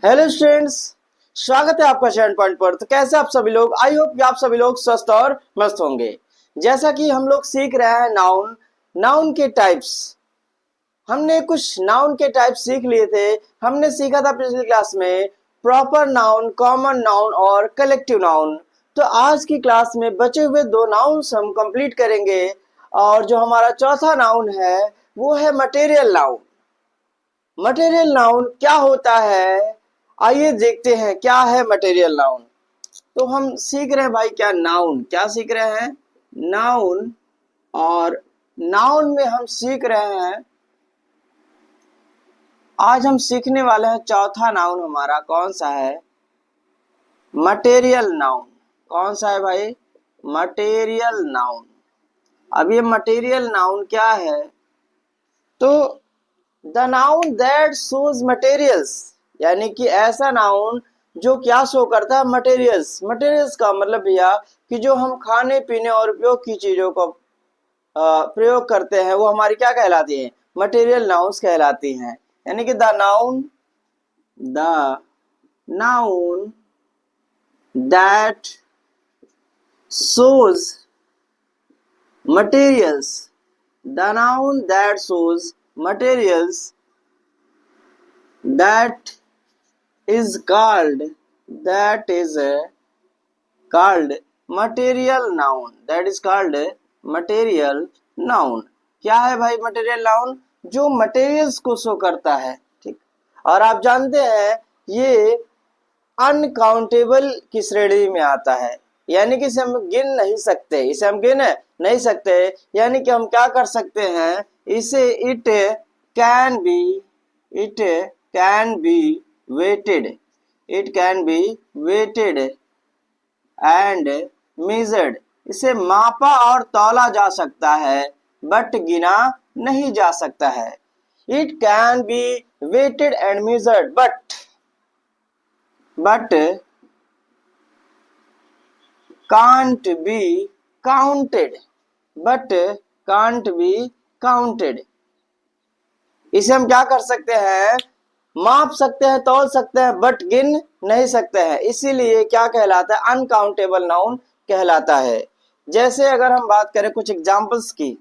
Hello students, स्वागत है आपका चैनल पॉइंट पर। तो कैसे आप सभी लोग, आई होप कि आप सभी लोग स्वस्थ और मस्त होंगे। जैसा कि हम लोग सीख रहे हैं नाउन नाउन के टाइप्स। हमने कुछ नाउन के टाइप्स सीख लिए थे। हमने सीखा था पिछली क्लास में प्रॉपर नाउन, कॉमन नाउन और कलेक्टिव नाउन। तो आज की क्लास में बचे हुए दो नाउन्स हम कंप्लीट करेंगे। और जो हमारा चौथा नाउन है वो है मटेरियल नाउन। मटेरियल नाउन क्या होता है, आइए देखते हैं क्या है मटेरियल नाउन। तो हम सीख रहे हैं भाई क्या सीख रहे हैं, नाउन। और नाउन में हम सीख रहे हैं, आज हम सीखने वाले हैं चौथा नाउन। हमारा कौन सा है? Material noun. कौन सा है भाई? Material noun. अब ये मटेरियल नाउन क्या है? तो the noun that shows materials, यानी कि ऐसा नाउन जो क्या शो करता है? मटेरियल्स। मटेरियल्स का मतलब भैया कि जो हम खाने पीने और उपयोग की चीजों को प्रयोग करते हैं वो हमारी क्या कहलाती हैं? मटेरियल नाउन्स कहलाती हैं। यानी कि the noun that shows materials, the noun that shows materials, that is called called material noun. That is called material noun. क्या है भाई मटेरियल नाउन? जो मटेरियल्स को शो करता है। ठीक। और आप जानते हैं ये अनकाउंटेबल की श्रेणी में आता है, यानी कि इसे हम गिन नहीं सकते। इसे हम गिन नहीं सकते, यानी कि हम क्या कर सकते हैं इसे? It can be weighted, it can be weighted and measured. इसे मापा और तौला जा सकता है, बट गिना नहीं जा सकता है। It can be weighted and measured but can't be counted, but can't be counted। इसे हम क्या कर सकते हैं? माप सकते हैं, तौल सकते हैं, बट गिन नहीं सकते हैं। इसीलिए क्या कहलाता है? अनकाउंटेबल नाउन कहलाता है। जैसे अगर हम बात करें कुछ एग्जांपल्स की,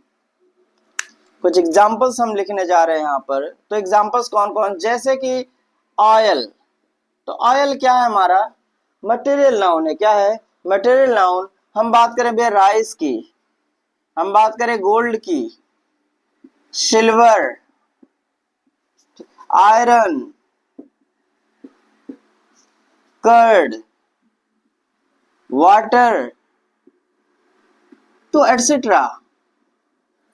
कुछ एग्जांपल्स हम लिखने जा रहे हैं यहाँ पर। तो एग्जांपल्स कौन कौन? जैसे कि ऑयल। तो ऑयल क्या है? हमारा मटेरियल नाउन है। क्या है? Material noun. हम बात करें भैया राइस की, हम बात करें गोल्ड की, सिल्वर, आयरन, कर्ड, वाटर, तो एटसेट्रा।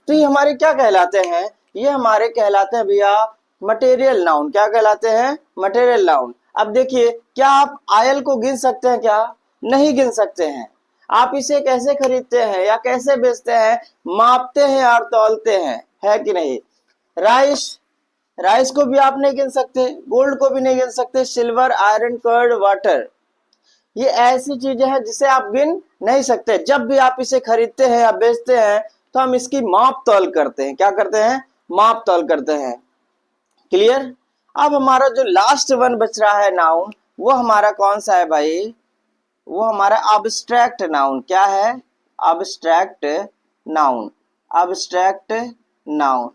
तो ये हमारे क्या कहलाते हैं? ये हमारे कहलाते हैं भैया मटेरियल नाउन। क्या कहलाते हैं? Material noun. अब देखिए, क्या आप ऑयल को गिन सकते हैं? क्या नहीं गिन सकते हैं। आप इसे कैसे खरीदते हैं या कैसे बेचते हैं? मापते हैं और तौलते हैं, है कि नहीं? राइस, राइस को भी आप नहीं गिन सकते, गोल्ड को भी नहीं गिन सकते, सिल्वर, आयरन, कर्ड, वाटर, ये ऐसी चीजें हैं जिसे आप गिन नहीं सकते। जब भी आप इसे खरीदते हैं या बेचते हैं तो हम इसकी माप तौल करते हैं। क्या करते हैं? माप तौल करते हैं। क्लियर? अब हमारा जो लास्ट वन बच रहा है नाउन, वो हमारा कौन सा है भाई? वो हमारा अब्स्ट्रैक्ट नाउन। क्या है? Abstract noun. Abstract noun.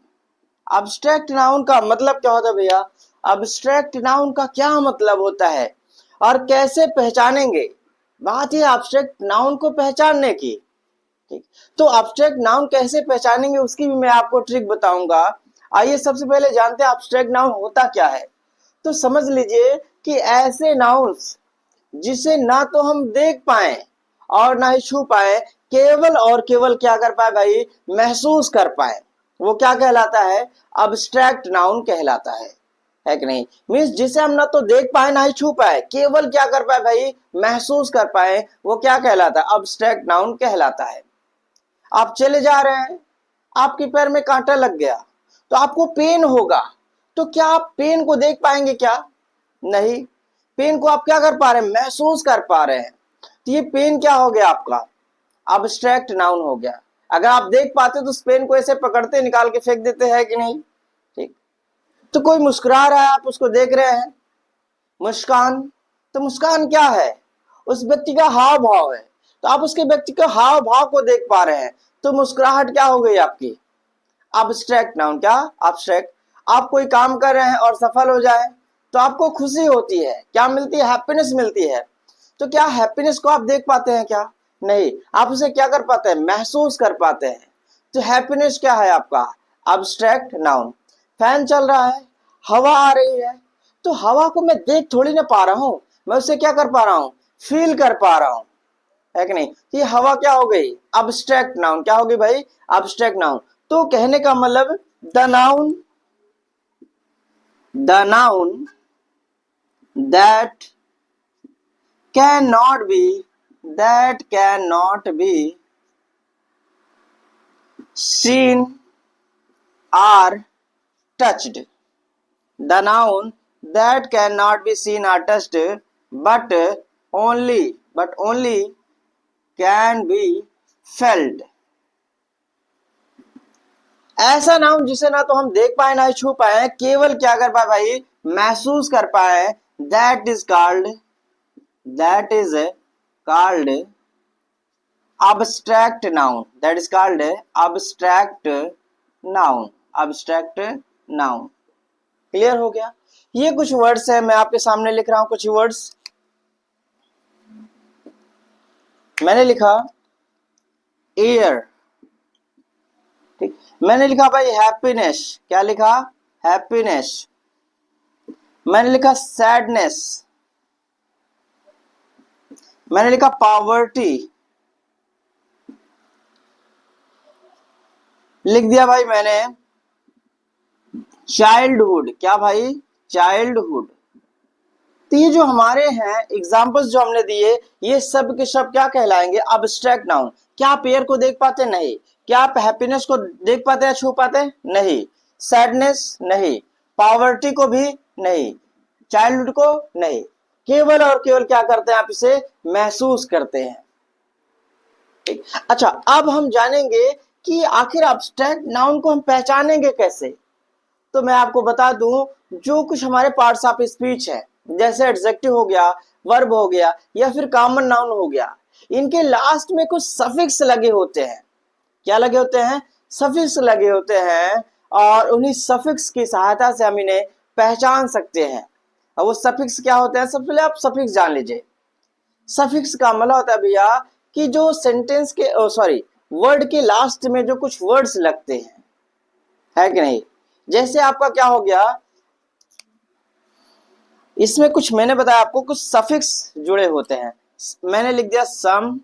Abstract noun का मतलब क्या होता है भैया? अब्स्ट्रैक्ट नाउन का क्या मतलब होता है और कैसे पहचानेंगे? बात है अब्स्ट्रैक्ट नाउन को पहचानने की। ठीक। तो अब्स्ट्रैक्ट नाउन कैसे पहचानेंगे उसकी भी मैं आपको ट्रिक बताऊंगा। आइए सबसे पहले जानते हैं अब्स्ट्रैक्ट नाउन होता क्या है। तो समझ लीजिए कि ऐसे नाउन्स जिसे ना तो हम देख पाए और ना ही छू पाए, केवल और केवल क्या कर पाए भाई? महसूस कर पाए, वो क्या कहलाता है? अब्स्ट्रैक्ट नाउन कहलाता है कि नहीं? मीन्स जिसे हम ना तो देख पाए ना ही छू पाए, केवल क्या कर पाए भाई? महसूस कर पाए, वो क्या कहलाता है? अब्स्ट्रैक्ट नाउन कहलाता है। आप चले जा रहे हैं, आपके पैर में कांटा लग गया तो आपको पेन होगा, तो क्या आप पेन को देख पाएंगे? क्या नहीं। पेन को आप क्या कर पा रहे हैं? महसूस कर पा रहे हैं। तो ये पेन क्या हो गया आपका? अब्स्ट्रैक्ट नाउन हो गया। अगर आप देख पाते तो उस पेन को ऐसे पकड़ते, निकाल के फेंक देते हैं कि नहीं? ठीक। तो कोई मुस्कुरा रहा है, आप उसको देख रहे हैं, मुस्कान, तो मुस्कान क्या है? उस व्यक्ति का हाव भाव है, तो आप उसके व्यक्ति के हाव भाव को देख पा रहे हैं, तो मुस्कुराहट क्या हो गई आपकी? Abstract noun. क्या? अब्स्ट्रैक्ट। आप कोई काम कर रहे हैं और सफल हो जाए तो आपको खुशी होती है, क्या मिलती है? हैप्पीनेस मिलती है। तो क्या हैप्पीनेस को आप देख पाते हैं क्या? नहीं। आप उसे क्या कर पाते हैं? महसूस कर पाते हैं। तो हैप्पीनेस क्या है आपका? Abstract noun. फैन चल रहा है, हवा आ रही है, तो हवा को मैं देख थोड़ी ना पा रहा हूं, मैं उसे क्या कर पा रहा हूं? फील कर पा रहा हूं, है कि नहीं? ये हवा क्या हो गई? Abstract noun. क्या होगी भाई? Abstract noun. तो कहने का मतलब the noun that cannot be seen or touched. The noun that cannot be seen or touched, but only can be felt. ऐसा नाउन जिसे ना तो हम देख पाए ना ही छू पाए, केवल क्या कर पाए भाई? महसूस कर पाए, that is called abstract noun. That is called abstract noun. Abstract noun. Clear हो गया? ये कुछ वर्ड्स है, मैं आपके सामने लिख रहा हूं कुछ वर्ड्स। मैंने लिखा एयर, ठीक। मैंने लिखा भाई हैप्पीनेस। क्या लिखा? हैप्पीनेस। मैंने लिखा सैडनेस। मैंने लिखा पॉवर्टी। लिख दिया भाई मैंने चाइल्डहुड। क्या भाई? चाइल्डहुड। तो ये जो हमारे हैं एग्जाम्पल्स जो हमने दिए, ये सब के सब क्या कहलाएंगे? Abstract noun. क्या आप एयर को देख पाते? नहीं। क्या आप हैप्पीनेस को देख पाते हैं, छू पाते? नहीं। सैडनेस? नहीं। पॉवर्टी को भी नहीं। चाइल्डहुड को नहीं। केवल और केवल क्या करते हैं? आप इसे महसूस करते हैं। ठीक। अच्छा, अब हम जानेंगे कि आखिर अब्स्ट्रैक्ट नाउन को हम पहचानेंगे कैसे। तो मैं आपको बता दूं, जो कुछ हमारे पार्ट्स ऑफ स्पीच है, जैसे एडजेक्टिव हो गया, वर्ब हो गया, या फिर कॉमन नाउन हो गया, इनके लास्ट में कुछ सफिक्स लगे होते हैं। क्या लगे होते हैं? सफिक्स लगे होते हैं, और उन्हीं सफिक्स की सहायता से हम इन्हें पहचान सकते हैं। और वो सफिक्स क्या होते हैं? सबसे पहले आप सफिक्स जान लीजिए। सफिक्स का मतलब होता है भैया कि जो सेंटेंस के वर्ड के लास्ट में जो कुछ वर्ड्स लगते हैं, है कि नहीं? जैसे आपका क्या हो गया, इसमें कुछ मैंने बताया आपको, कुछ सफिक्स जुड़े होते हैं। मैंने लिख दिया सम,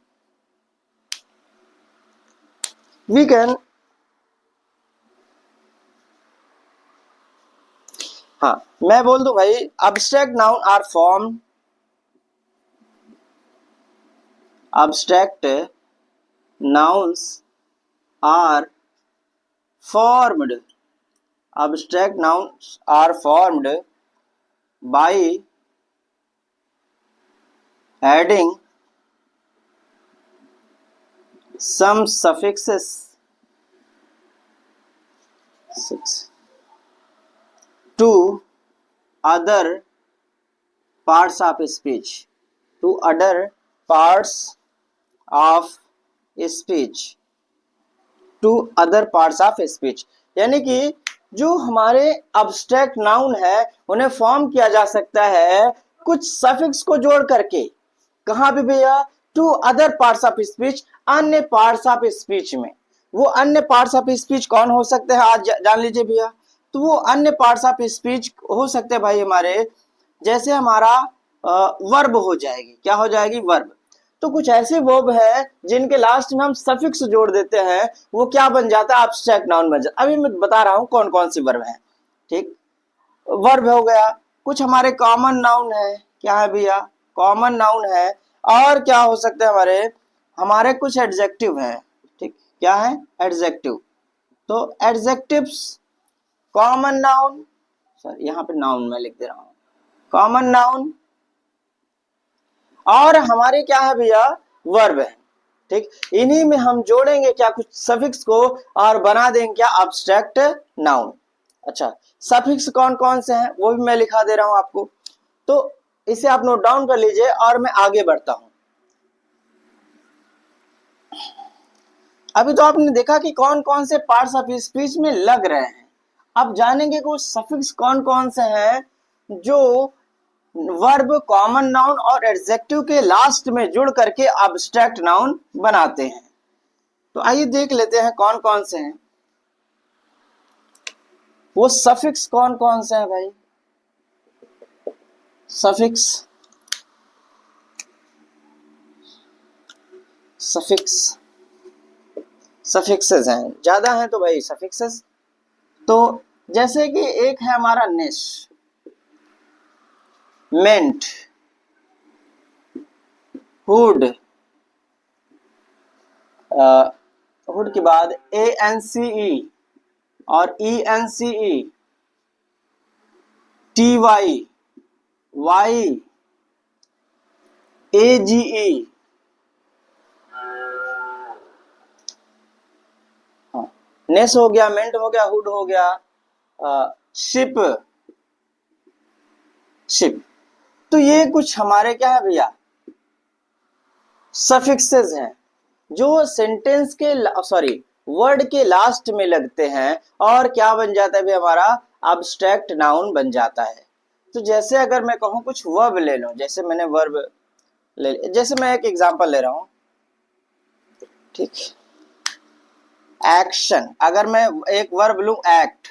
वी कैन, हाँ मैं बोल दूं भाई, abstract noun are form, abstract nouns are formed, abstract nouns are formed by adding some suffixes to other parts of speech, to other parts of speech, to other parts of speech। यानी कि जो हमारे abstract noun है उन्हें form किया जा सकता है कुछ सफिक्स को जोड़ करके। कहां पे भैया? To other parts of speech, अन्य पार्ट्स ऑफ स्पीच में। वो अन्य पार्ट्स ऑफ स्पीच कौन हो सकते हैं? आज जान लीजिए भैया। तो वो अन्य पार्ट्स ऑफ स्पीच हो सकते हैं भाई हमारे, जैसे हमारा वर्ब हो जाएगी। क्या हो जाएगी? वर्ब। तो कुछ ऐसे वर्ब है जिनके लास्ट में हम सफिक्स जोड़ देते हैं, वो क्या बन जाता है? अब्स्ट्रैक्ट नाउन बन जाता है। अभी मैं बता रहा हूं कौन कौन सी वर्ब है। ठीक, वर्ब हो गया, कुछ हमारे कॉमन नाउन है। क्या है भैया? कॉमन नाउन है। और क्या हो सकते हैं? हमारे कुछ एडजेक्टिव है। ठीक, क्या है? एडजेक्टिव। तो एडजेक्टिव्स, कॉमन नाउन, सर यहाँ पे नाउन मैं लिख दे रहा हूं, कॉमन नाउन, और हमारे क्या है भैया? वर्ब है। ठीक, इन्हीं में हम जोड़ेंगे क्या? कुछ सफिक्स को, और बना देंगे क्या? Abstract noun. अच्छा, सफिक्स कौन कौन से हैं वो भी मैं लिखा दे रहा हूं आपको। तो इसे आप नोट डाउन कर लीजिए और मैं आगे बढ़ता हूं। अभी तो आपने देखा कि कौन कौन से पार्ट्स ऑफ स्पीच में लग रहे हैं। अब जानेंगे कुछ सफिक्स कौन कौन से हैं जो वर्ब, कॉमन नाउन और एडजेक्टिव के लास्ट में जुड़ करके अब्स्ट्रैक्ट नाउन बनाते हैं। तो आइए देख लेते हैं कौन कौन से हैं वो सफिक्स, कौन कौन से हैं भाई सफिक्स। सफिक्स सफिक्सेस हैं, ज्यादा हैं तो भाई सफिक्सेस। तो जैसे कि एक है हमारा नेस, मेंट, हुड, हुड के बाद ANCE और ENCE, TY, YE, AGE, नेस हो गया, मेंट हो गया, हुड हो गया, शिप, शिप। तो ये कुछ हमारे क्या है भैया सफिक्सेस हैं जो सेंटेंस के सॉरी वर्ड के लास्ट में लगते हैं और क्या बन जाता है भी हमारा अब्स्ट्रैक्ट नाउन बन जाता है। तो जैसे अगर मैं कहूं कुछ वर्ब ले लो, जैसे मैंने वर्ब जैसे मैं एक एग्जांपल ले रहा हूं, ठीक, एक्शन। अगर मैं एक वर्ब लूं एक्ट,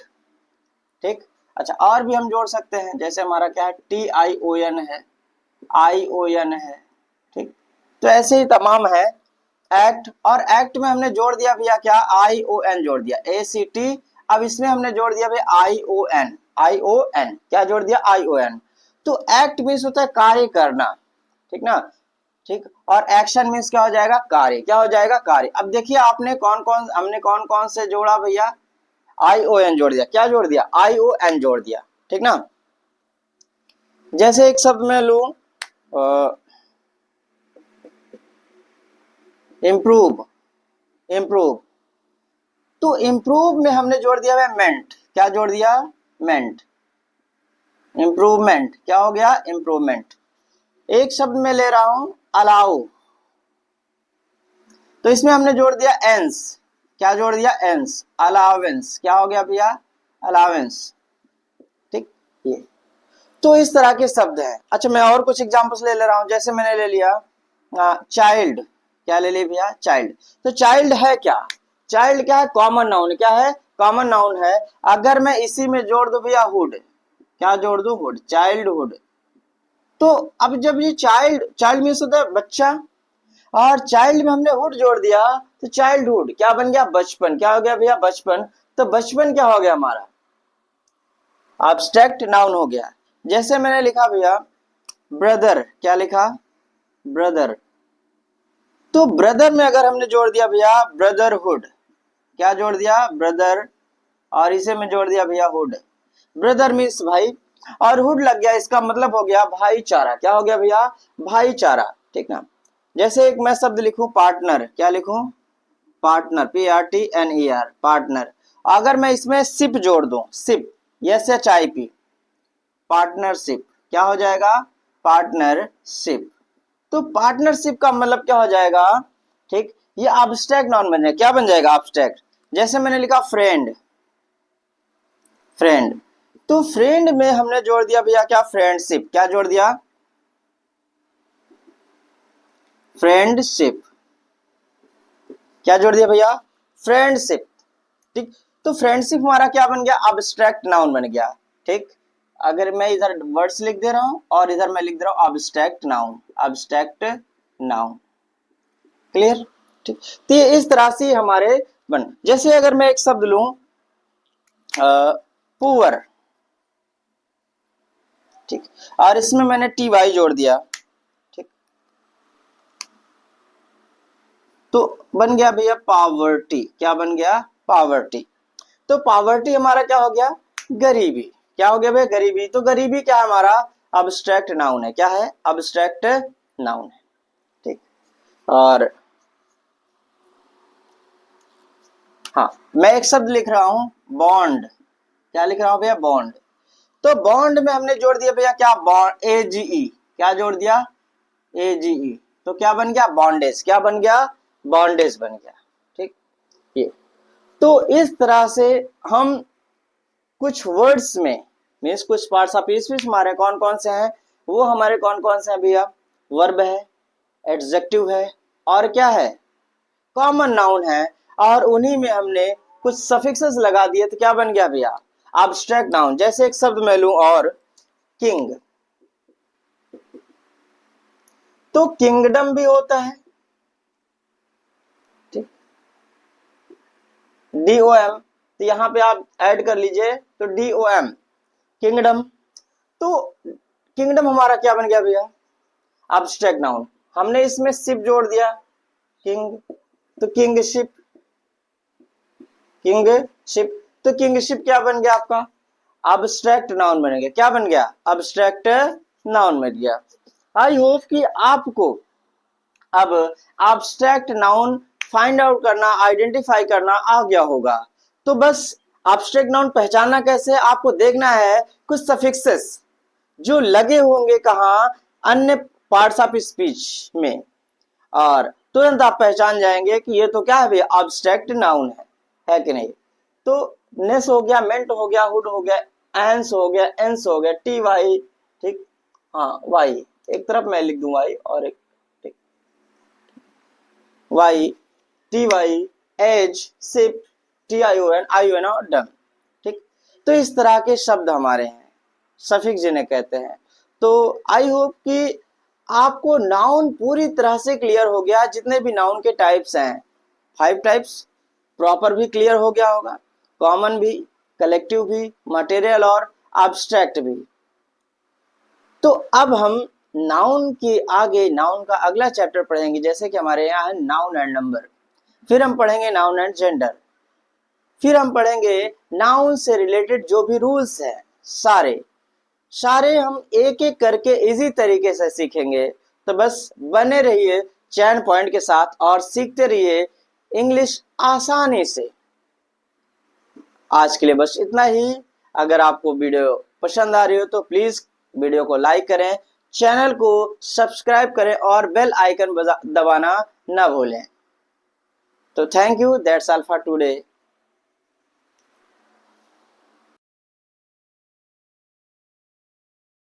ठीक, अच्छा और भी हम जोड़ सकते हैं, जैसे हमारा क्या है TION है, ION है, ठीक। तो ऐसे ही तमाम है एक्ट, और एक्ट में हमने जोड़ दिया भैया क्या ION जोड़ दिया ACT। अब इसमें हमने जोड़ दिया भैया ION क्या जोड़ दिया ION। तो एक्ट मीन्स होता है कार्य करना, ठीक ना, ठीक। और एक्शन मीन्स क्या हो जाएगा कार्य, क्या हो जाएगा कार्य। अब देखिए आपने हमने कौन कौन से जोड़ा भैया ION जोड़ दिया, क्या जोड़ दिया ION जोड़ दिया, ठीक ना। जैसे एक शब्द में लू इम्प्रूव, इम्प्रूव, तो इम्प्रूव में हमने जोड़ दिया है मेंट, क्या जोड़ दिया मेंट, इम्प्रूवमेंट क्या हो गया इम्प्रूवमेंट। एक शब्द में ले रहा हूं अलाउ, तो इसमें हमने जोड़ दिया एंस, क्या जोड़ दिया एंस, अलावेंस क्या हो गया भैया अलावेंस, ठीक। ये तो इस तरह के शब्द हैं। अच्छा मैं और कुछ एग्जांपल्स ले रहा हूं, जैसे मैंने ले लिया चाइल्ड, क्या ले लिया भैया चाइल्ड। तो चाइल्ड है क्या, चाइल्ड क्या है कॉमन नाउन, क्या है कॉमन नाउन है। अगर मैं इसी में जोड़ दूं भैया हुड, क्या जोड़ दूं हुड, चाइल्डहुड। तो अब जब ये चाइल्ड, चाइल्ड मीन्स होता है बच्चा, और चाइल्ड में हमने हुड जोड़ दिया तो चाइल्डहुड क्या बन गया बचपन, क्या हो गया भैया बचपन। तो बचपन क्या हो गया हमारा एब्स्ट्रैक्ट नाउन हो गया। जैसे मैंने लिखा भैया ब्रदर, क्या लिखा ब्रदर, तो ब्रदर में अगर हमने जोड़ दिया भैया ब्रदरहुड, क्या जोड़ दिया ब्रदर, और इसे में जोड़ दिया भैया हुड, ब्रदर मीन्स भाई, और हुड लग गया, इसका मतलब हो गया भाईचारा, क्या हो गया भैया भाईचारा, ठीक ना। जैसे एक मैं शब्द लिखूं पार्टनर, क्या लिखूं पार्टनर, PARTNER पार्टनर। अगर मैं इसमें सिप जोड़ दूं, सिप SHIP, पार्टनरशिप क्या हो जाएगा पार्टनरशिप। तो पार्टनरशिप का मतलब क्या हो जाएगा, ठीक, ये एब्स्ट्रैक्ट नाउन बन जाएगा, क्या बन जाएगा एब्स्ट्रैक्ट। जैसे मैंने लिखा फ्रेंड, फ्रेंड, तो फ्रेंड में हमने जोड़ दिया भैया क्या फ्रेंडशिप, क्या जोड़ दिया फ्रेंडशिप, क्या जोड़ दिया भैया फ्रेंडशिप, ठीक। तो फ्रेंडशिप हमारा क्या बन गया एब्स्ट्रैक्ट नाउन बन गया, ठीक। अगर मैं इधर वर्ड्स लिख दे रहा हूं और इधर मैं लिख दे रहा हूं abstract noun, abstract noun, clear, ठीक। तो ये इस तरह से हमारे बन। जैसे अगर मैं एक शब्द लूं पुअर, ठीक, और इसमें मैंने TY जोड़ दिया, ठीक, तो बन गया भैया पावर्टी, क्या बन गया पावर्टी। तो पावर्टी हमारा क्या हो गया गरीबी, क्या हो गया भैया गरीबी। तो गरीबी क्या है हमारा अब्स्ट्रैक्ट नाउन है, क्या है अब्स्ट्रैक्ट नाउन है, ठीक। और हाँ मैं एक शब्द लिख रहा हूं बॉन्ड, क्या लिख रहा हूं भैया बॉन्ड। तो बॉन्ड में हमने जोड़ दिया भैया क्या बॉन्ड AGE, क्या जोड़ दिया, AGE, तो क्या बन गया, बॉन्डेज, क्या बन गया, बॉन्डेज बन गया। ठीक, ये तो इस तरह से हम कुछ वर्ड्स में मीन्स कुछ पार्ट्स ऑफ स्पीच हमारे कौन कौन से हैं, वो हमारे कौन कौन से हैं भैया, वर्ब है, एडजेक्टिव है, और क्या है, कॉमन नाउन है, और उन्हीं में हमने कुछ सफिक्सेस लगा दिए तो क्या बन गया भैया, एब्स्ट्रैक्ट नाउन। जैसे एक शब्द मैं लूं और किंग, तो किंगडम भी होता है, ठीक, DOM, तो यहां पे आप ऐड कर लीजिए, तो DOM किंगडम, तो किंगडम हमारा क्या बन गया भैया, एब्स्ट्रैक्ट नाउन। हमने इसमें शिप जोड़ दिया, किंग, तो किंगशिप, किंगशिप, तो किंगशिप क्या बन गया आपका, एब्स्ट्रैक्ट नाउन बन गया, क्या बन गया, एब्स्ट्रैक्ट नाउन बन गया। आई होप कि आपको अब एब्स्ट्रैक्ट नाउन फाइंड आउट करना, आइडेंटिफाई करना आ गया होगा। तो बस एब्स्ट्रैक्ट नाउन पहचानना कैसे, आपको देखना है कुछ सफिक्सेस जो लगे होंगे कहाँ, अन्य पार्ट्स ऑफ स्पीच में, और तुरंत आप पहचान जाएंगे कि ये तो क्या है भैया, एब्स्ट्रैक्ट नाउन है कि नहीं। तो नेस हो गया, मेंट हो गया, हुड हो गया, एंस हो गया, एंस हो गया, टी वाई, ठीक, हाँ वाई, एक तरफ मैं लिख दूं वाई और एक, ठीक, Y, T Y, age, ship, I O N और डम, ठीक। तो इस तरह के शब्द हमारे हैं, सफिक्स जिन्हें कहते हैं। तो आई होप कि आपको नाउन पूरी तरह से क्लियर हो गया, जितने भी नाउन के टाइप्स हैं, 5 टाइप्स प्रॉपर भी क्लियर हो गया होगा, कॉमन भी, कलेक्टिव भी, मटेरियल और एब्स्ट्रैक्ट भी। तो अब हम नाउन के आगे, नाउन का अगला चैप्टर पढ़ेंगे, जैसे कि हमारे यहाँ है नाउन एंड नंबर, फिर हम पढ़ेंगे नाउन एंड जेंडर, फिर हम पढ़ेंगे नाउन से रिलेटेड जो भी रूल्स हैं, सारे सारे हम एक एक करके इजी तरीके से सीखेंगे। तो बस बने रहिए चैन पॉइंट के साथ और सीखते रहिए इंग्लिश आसानी से। आज के लिए बस इतना ही। अगर आपको वीडियो पसंद आ रही हो तो प्लीज वीडियो को लाइक करें, चैनल को सब्सक्राइब करें और बेल आइकन दबाना ना भूलें। तो thank you, that's all for today.